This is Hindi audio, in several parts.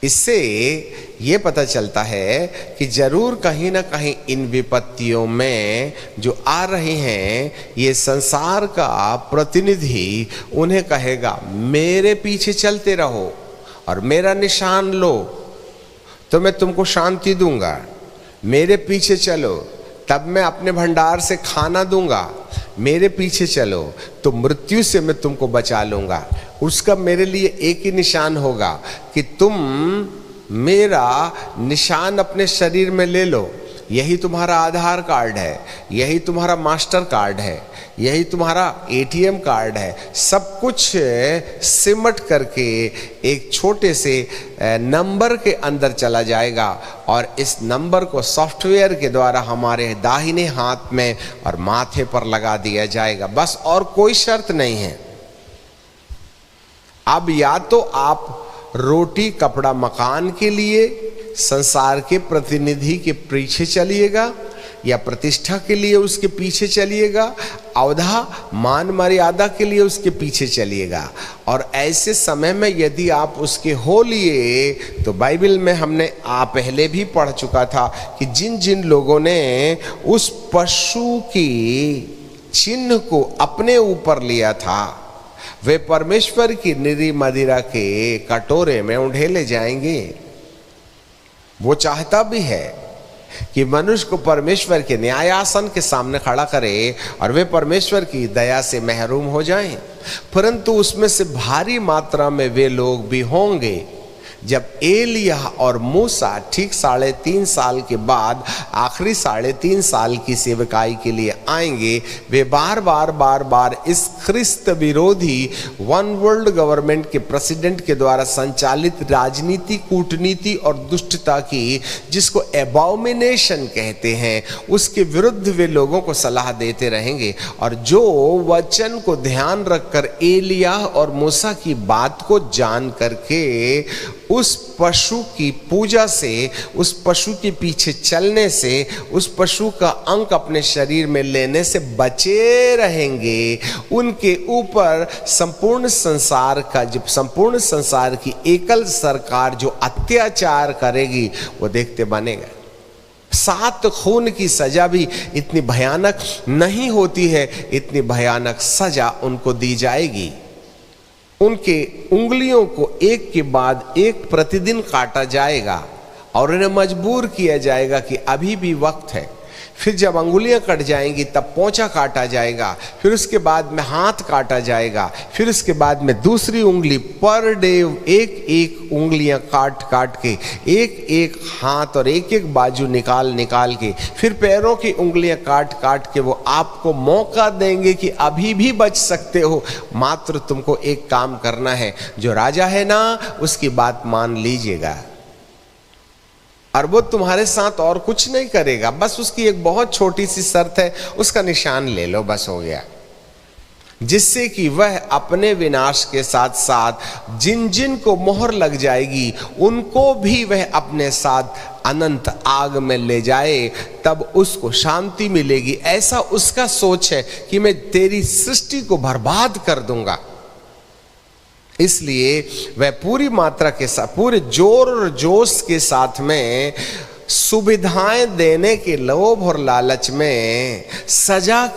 इससे ये पता चलता है कि जरूर कहीं ना कहीं इन विपत्तियों में जो आ रही हैं, ये संसार का प्रतिनिधि उन्हें कहेगा मेरे पीछे चलते रहो और मेरा निशान लो तो मैं तुमको शांति दूंगा, मेरे पीछे चलो तब मैं अपने भंडार से खाना दूंगा, मेरे पीछे चलो तो मृत्यु से मैं तुमको बचा लूंगा। उसका मेरे लिए एक ही निशान होगा कि तुम मेरा निशान अपने शरीर में ले लो। यही तुम्हारा आधार कार्ड है, यही तुम्हारा मास्टर कार्ड है, यही तुम्हारा एटीएम कार्ड है। सब कुछ सिमट करके एक छोटे से नंबर के अंदर चला जाएगा और इस नंबर को सॉफ्टवेयर के द्वारा हमारे दाहिने हाथ में और माथे पर लगा दिया जाएगा। बस और कोई शर्त नहीं है। अब या तो आप रोटी कपड़ा मकान के लिए संसार के प्रतिनिधि के पीछे चलिएगा या प्रतिष्ठा के लिए उसके पीछे चलिएगा, अवधा मान मर्यादा के लिए उसके पीछे चलिएगा। और ऐसे समय में यदि आप उसके हो लिए तो बाइबल में हमने पहले भी पढ़ चुका था कि जिन जिन लोगों ने उस पशु की चिन्ह को अपने ऊपर लिया था वे परमेश्वर की निरी मदिरा के कटोरे में उंडेले जाएंगे। वो चाहता भी है कि मनुष्य को परमेश्वर के न्यायासन के सामने खड़ा करे और वे परमेश्वर की दया से महरूम हो जाएं, परंतु उसमें से भारी मात्रा में वे लोग भी होंगे जब एलिय्याह और मूसा ठीक 3.5 साल के बाद आखिरी 3.5 साल की सेवकाई के लिए आएंगे। वे बार बार इस ख्रिस्त विरोधी वन वर्ल्ड गवर्नमेंट के प्रेसिडेंट के द्वारा संचालित राजनीति, कूटनीति और दुष्टता की, जिसको एबॉमिनेशन कहते हैं, उसके विरुद्ध वे लोगों को सलाह देते रहेंगे। और जो वचन को ध्यान रखकर एलिय्याह और मूसा की बात को जान करके उस पशु की पूजा से, उस पशु के पीछे चलने से, उस पशु का अंक अपने शरीर में लेने से बचे रहेंगे, उनके ऊपर संपूर्ण संसार का, जब संपूर्ण संसार की एकल सरकार जो अत्याचार करेगी वो देखते बनेगा। 7 खून की सजा भी इतनी भयानक नहीं होती है, इतनी भयानक सजा उनको दी जाएगी। उनके उंगलियों को एक के बाद एक प्रतिदिन काटा जाएगा और उन्हें मजबूर किया जाएगा कि अभी भी वक्त है। फिर जब अंगुलियां कट जाएंगी तब पोंछा काटा जाएगा, फिर उसके बाद में हाथ काटा जाएगा, फिर उसके बाद में दूसरी उंगली, पर डे एक एक उंगलियां काट के, एक एक हाथ और एक एक बाजू निकाल के, फिर पैरों की उंगलियां काट के वो आपको मौका देंगे कि अभी भी बच सकते हो, मात्र तुमको एक काम करना है, जो राजा है ना उसकी बात मान लीजिएगा। और वो तुम्हारे साथ और कुछ नहीं करेगा, बस उसकी एक बहुत छोटी सी शर्त है, उसका निशान ले लो, बस हो गया। जिससे कि वह अपने विनाश के साथ साथ जिन जिन को मोहर लग जाएगी उनको भी वह अपने साथ अनंत आग में ले जाए, तब उसको शांति मिलेगी। ऐसा उसका सोच है कि मैं तेरी सृष्टि को बर्बाद कर दूंगा। इसलिए वह पूरी मात्रा के साथ, पूरे जोर और जोश के साथ में सुविधाएं देने के लोभ और लालच में सजा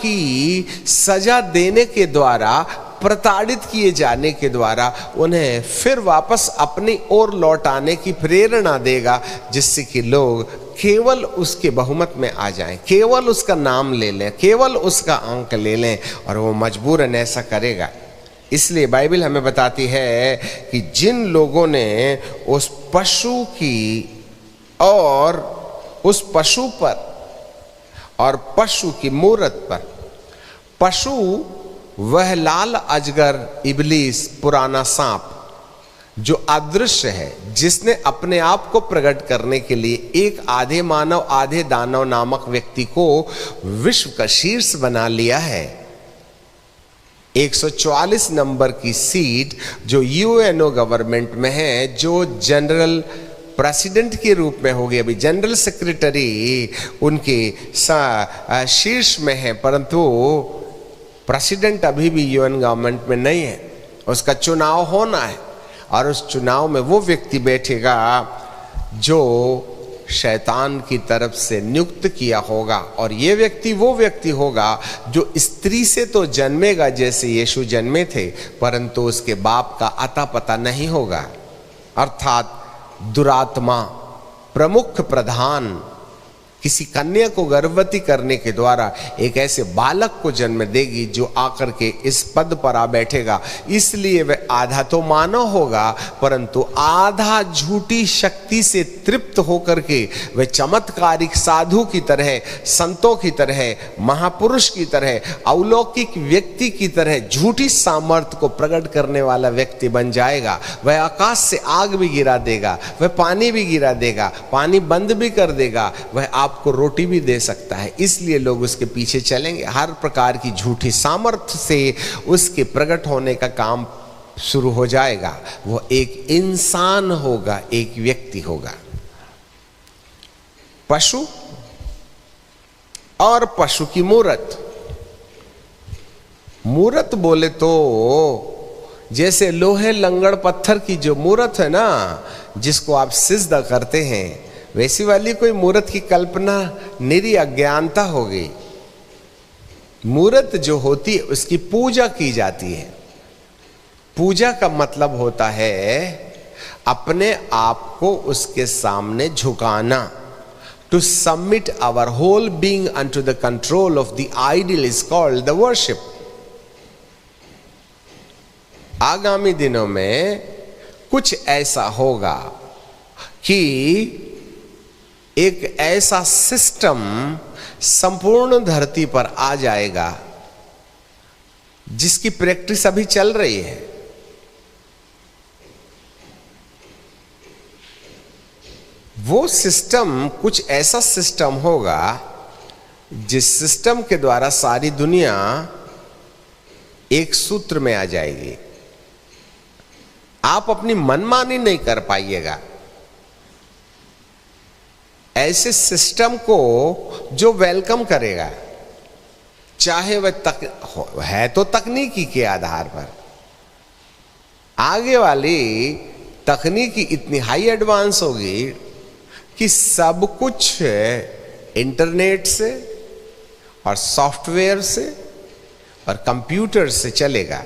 देने के द्वारा, प्रताड़ित किए जाने के द्वारा उन्हें फिर वापस अपनी ओर लौट आने की प्रेरणा देगा, जिससे कि लोग केवल उसके बहुमत में आ जाएं, केवल उसका नाम ले लें, केवल उसका अंक ले लें, और वो मजबूरन ऐसा करेगा। इसलिए बाइबल हमें बताती है कि जिन लोगों ने उस पशु की और उस पशु पर और पशु की मूरत पर, पशु वह लाल अजगर इबलीस, पुराना सांप जो अदृश्य है, जिसने अपने आप को प्रकट करने के लिए एक आधे मानव आधे दानव नामक व्यक्ति को विश्व का शीर्ष बना लिया है। 144 नंबर की सीट जो यूएनओ गवर्नमेंट में है, जो जनरल प्रेसिडेंट के रूप में होगी, अभी जनरल सेक्रेटरी उनके शीर्ष में है, परंतु प्रेसिडेंट अभी भी यूएन गवर्नमेंट में नहीं है, उसका चुनाव होना है। और उस चुनाव में वो व्यक्ति बैठेगा जो शैतान की तरफ से नियुक्त किया होगा। और ये व्यक्ति वो व्यक्ति होगा जो स्त्री से तो जन्मेगा जैसे यीशु जन्मे थे, परंतु उसके बाप का अता पता नहीं होगा। अर्थात दुरात्मा प्रमुख प्रधान किसी कन्या को गर्भवती करने के द्वारा एक ऐसे बालक को जन्म देगी जो आकर के इस पद पर आ बैठेगा। इसलिए वह आधा तो मानव होगा, परंतु आधा झूठी शक्ति से तृप्त होकर के वह चमत्कारिक साधु की तरह, संतों की तरह, महापुरुष की तरह, अलौकिक व्यक्ति की तरह झूठी सामर्थ्य को प्रकट करने वाला व्यक्ति बन जाएगा। वह आकाश से आग भी गिरा देगा, वह पानी भी गिरा देगा, पानी बंद भी कर देगा, वह आपको रोटी भी दे सकता है। इसलिए लोग उसके पीछे चलेंगे। हर प्रकार की झूठी सामर्थ्य से उसके प्रकट होने का काम शुरू हो जाएगा। वो एक इंसान होगा, एक व्यक्ति होगा। पशु और पशु की मूरत। मूरत बोले तो जैसे लोहे लंगड़ पत्थर की जो मूरत है ना, जिसको आप सिजदा करते हैं, वैसी वाली कोई मूरत की कल्पना निरी अज्ञानता हो गई। मूरत जो होती है उसकी पूजा की जाती है। पूजा का मतलब होता है अपने आप को उसके सामने झुकाना। To submit our whole being unto the control of the idol is called the worship. आगामी दिनों में कुछ ऐसा होगा कि एक ऐसा सिस्टम संपूर्ण धरती पर आ जाएगा जिसकी प्रैक्टिस अभी चल रही है। वो सिस्टम कुछ ऐसा सिस्टम होगा जिस सिस्टम के द्वारा सारी दुनिया एक सूत्र में आ जाएगी। आप अपनी मनमानी नहीं कर पाइएगा। ऐसे सिस्टम को जो वेलकम करेगा, चाहे वह है तो तकनीकी के आधार पर। आगे वाली तकनीकी इतनी हाई एडवांस होगी कि सब कुछ इंटरनेट से और सॉफ्टवेयर से और कंप्यूटर से चलेगा।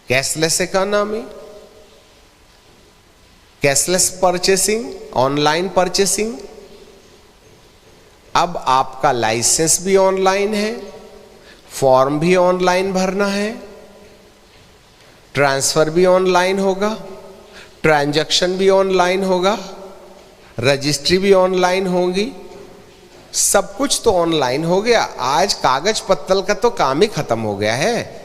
Cashless economy, cashless purchasing, online purchasing. अब आपका लाइसेंस भी ऑनलाइन है, फॉर्म भी ऑनलाइन भरना है, ट्रांसफर भी ऑनलाइन होगा, ट्रांजैक्शन भी ऑनलाइन होगा, रजिस्ट्री भी ऑनलाइन होगी। सब कुछ तो ऑनलाइन हो गया। आज कागज पत्तल का तो काम ही खत्म हो गया है।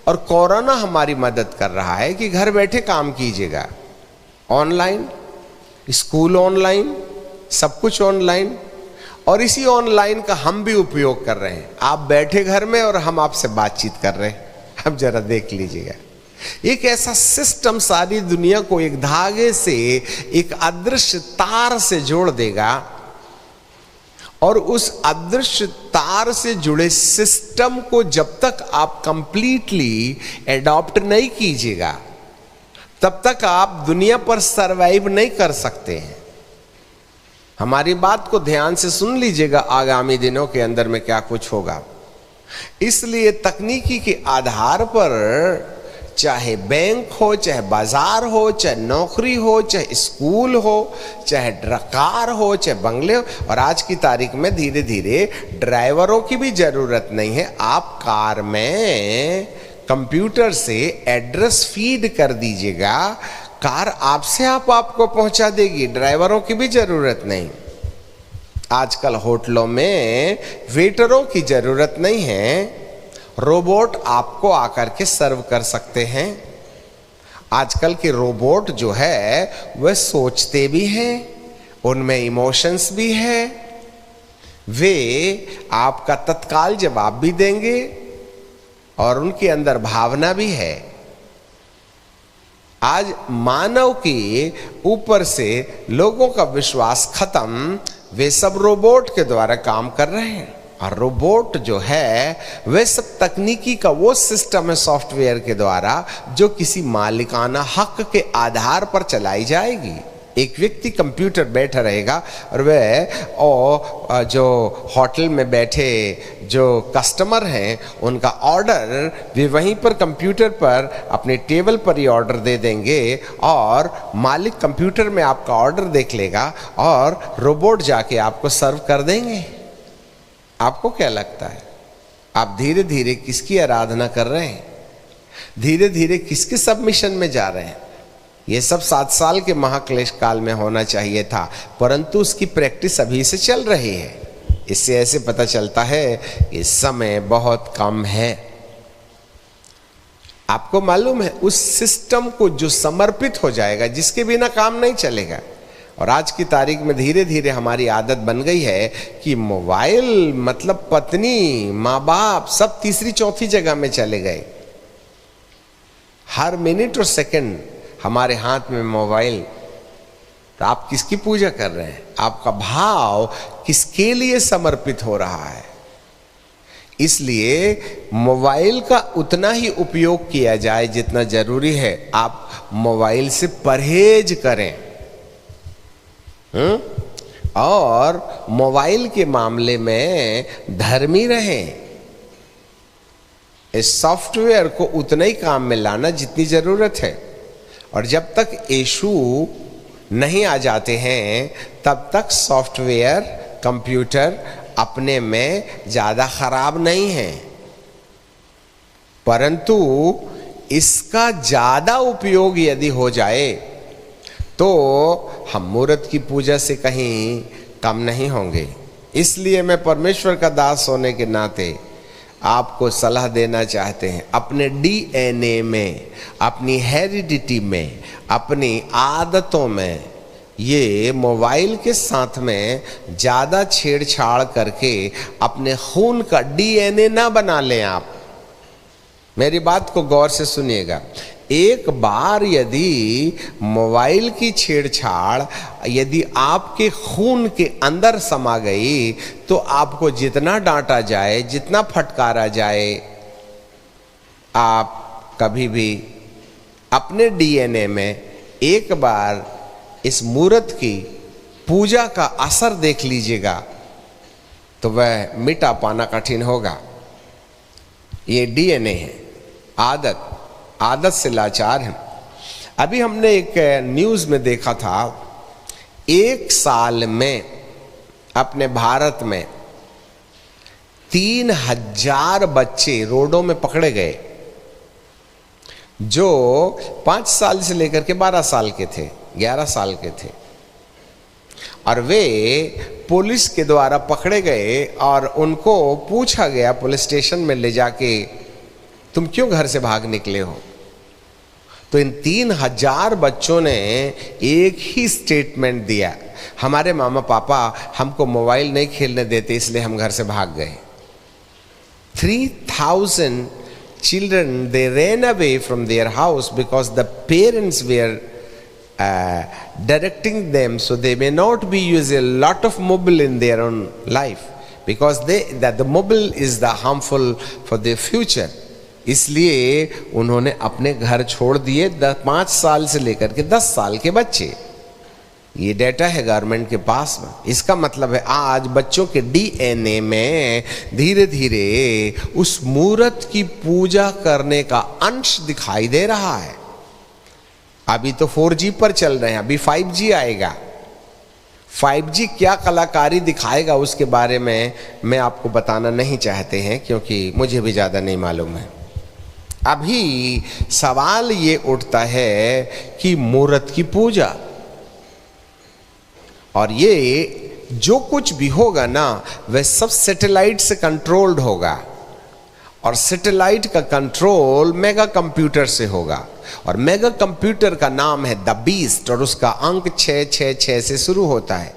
और कोरोना हमारी मदद कर रहा है कि घर बैठे काम कीजिएगा। ऑनलाइन, स्कूल ऑनलाइन, सब कुछ ऑनलाइन। और इसी ऑनलाइन का हम भी उपयोग कर रहे हैं। आप बैठे घर में और हम आपसे बातचीत कर रहे हैं। अब जरा देख लीजिएगा, एक ऐसा सिस्टम सारी दुनिया को एक धागे से, एक अदृश्य तार से जोड़ देगा। और उस अदृश्य तार से जुड़े सिस्टम को जब तक आप कंप्लीटली एडॉप्ट नहीं कीजिएगा, तब तक आप दुनिया पर सरवाइव नहीं कर सकते हैं। हमारी बात को ध्यान से सुन लीजिएगा, आगामी दिनों के अंदर में क्या कुछ होगा। इसलिए तकनीकी के आधार पर चाहे बैंक हो, चाहे बाजार हो, चाहे नौकरी हो, चाहे स्कूल हो, चाहे कार हो, चाहे बंगले हो, और आज की तारीख में धीरे धीरे ड्राइवरों की भी जरूरत नहीं है। आप कार में कंप्यूटर से एड्रेस फीड कर दीजिएगा, कार आपसे आपको पहुंचा देगी। ड्राइवरों की भी जरूरत नहीं। आजकल होटलों में वेटरों की जरूरत नहीं है। रोबोट आपको आकर के सर्व कर सकते हैं। आजकल के रोबोट जो है वह सोचते भी हैं, उनमें इमोशंस भी है, वे आपका तत्काल जवाब भी देंगे और उनके अंदर भावना भी है। आज मानव के ऊपर से लोगों का विश्वास खत्म, वे सब रोबोट के द्वारा काम कर रहे हैं। और रोबोट जो है वह सब तकनीकी का वो सिस्टम है सॉफ्टवेयर के द्वारा जो किसी मालिकाना हक के आधार पर चलाई जाएगी। एक व्यक्ति कंप्यूटर बैठा रहेगा और वह जो होटल में बैठे जो कस्टमर हैं उनका ऑर्डर वे वहीं पर कंप्यूटर पर अपने टेबल पर ही ऑर्डर दे देंगे और मालिक कंप्यूटर में आपका ऑर्डर देख लेगा और रोबोट जाके आपको सर्व कर देंगे। आपको क्या लगता है, आप धीरे धीरे किसकी आराधना कर रहे हैं, धीरे धीरे किसके सबमिशन में जा रहे हैं? ये सब 7 साल के महाक्लेश काल में होना चाहिए था, परंतु उसकी प्रैक्टिस अभी से चल रही है। इससे ऐसे पता चलता है कि समय बहुत कम है। आपको मालूम है उस सिस्टम को जो समर्पित हो जाएगा, जिसके बिना काम नहीं चलेगा। और आज की तारीख में धीरे धीरे हमारी आदत बन गई है कि मोबाइल मतलब पत्नी, माँ बाप सब तीसरी चौथी जगह में चले गए। हर मिनट और सेकंड हमारे हाथ में मोबाइल। तो आप किसकी पूजा कर रहे हैं? आपका भाव किसके लिए समर्पित हो रहा है? इसलिए मोबाइल का उतना ही उपयोग किया जाए जितना जरूरी है। आप मोबाइल से परहेज करें और मोबाइल के मामले में धर्मी रहें। इस सॉफ्टवेयर को उतना ही काम में लाना जितनी जरूरत है। और जब तक इशू नहीं आ जाते हैं तब तक सॉफ्टवेयर कंप्यूटर अपने में ज़्यादा खराब नहीं है, परंतु इसका ज़्यादा उपयोग यदि हो जाए तो हम मूर्त की पूजा से कहीं कम नहीं होंगे। इसलिए मैं परमेश्वर का दास होने के नाते आपको सलाह देना चाहते हैं, अपने डीएनए में, अपनी हेरिडिटी में, अपनी आदतों में ये मोबाइल के साथ में ज़्यादा छेड़छाड़ करके अपने खून का डीएनए ना बना लें। आप मेरी बात को गौर से सुनिएगा। एक बार यदि मोबाइल की छेड़छाड़ यदि आपके खून के अंदर समा गई तो आपको जितना डांटा जाए, जितना फटकारा जाए, आप कभी भी अपने डीएनए में एक बार इस मूर्त की पूजा का असर देख लीजिएगा तो वह मिटा पाना कठिन होगा। ये डीएनए है, आदत से लाचार है। अभी हमने एक न्यूज़ में देखा था, 1 साल में अपने भारत में 3000 बच्चे रोडों में पकड़े गए जो 5 साल से लेकर के 12 साल के थे, 11 साल के थे। और वे पुलिस के द्वारा पकड़े गए और उनको पूछा गया पुलिस स्टेशन में ले जाके, तुम क्यों घर से भाग निकले हो? तो इन 3000 बच्चों ने एक ही स्टेटमेंट दिया, हमारे मामा पापा हमको मोबाइल नहीं खेलने देते इसलिए हम घर से भाग गए। 3000 children, they ran away from their house because the parents were directing them so they may not be using a lot of mobile in their own life because that the mobile is the harmful for their future। इसलिए उन्होंने अपने घर छोड़ दिए 5 साल से लेकर के 10 साल के बच्चे। ये डेटा है गवर्नमेंट के पास में। इसका मतलब है आज बच्चों के डीएनए में धीरे धीरे उस मूर्त की पूजा करने का अंश दिखाई दे रहा है। अभी तो 4G पर चल रहे हैं, अभी 5G आएगा। 5G क्या कलाकारी दिखाएगा उसके बारे में मैं आपको बताना नहीं चाहते हैं क्योंकि मुझे भी ज़्यादा नहीं मालूम है। अभी सवाल ये उठता है कि मूर्त की पूजा, और ये जो कुछ भी होगा ना वह सब सैटेलाइट से कंट्रोल्ड होगा और सैटेलाइट का कंट्रोल मेगा कंप्यूटर से होगा और मेगा कंप्यूटर का नाम है द बीस्ट और उसका अंक 666 से शुरू होता है।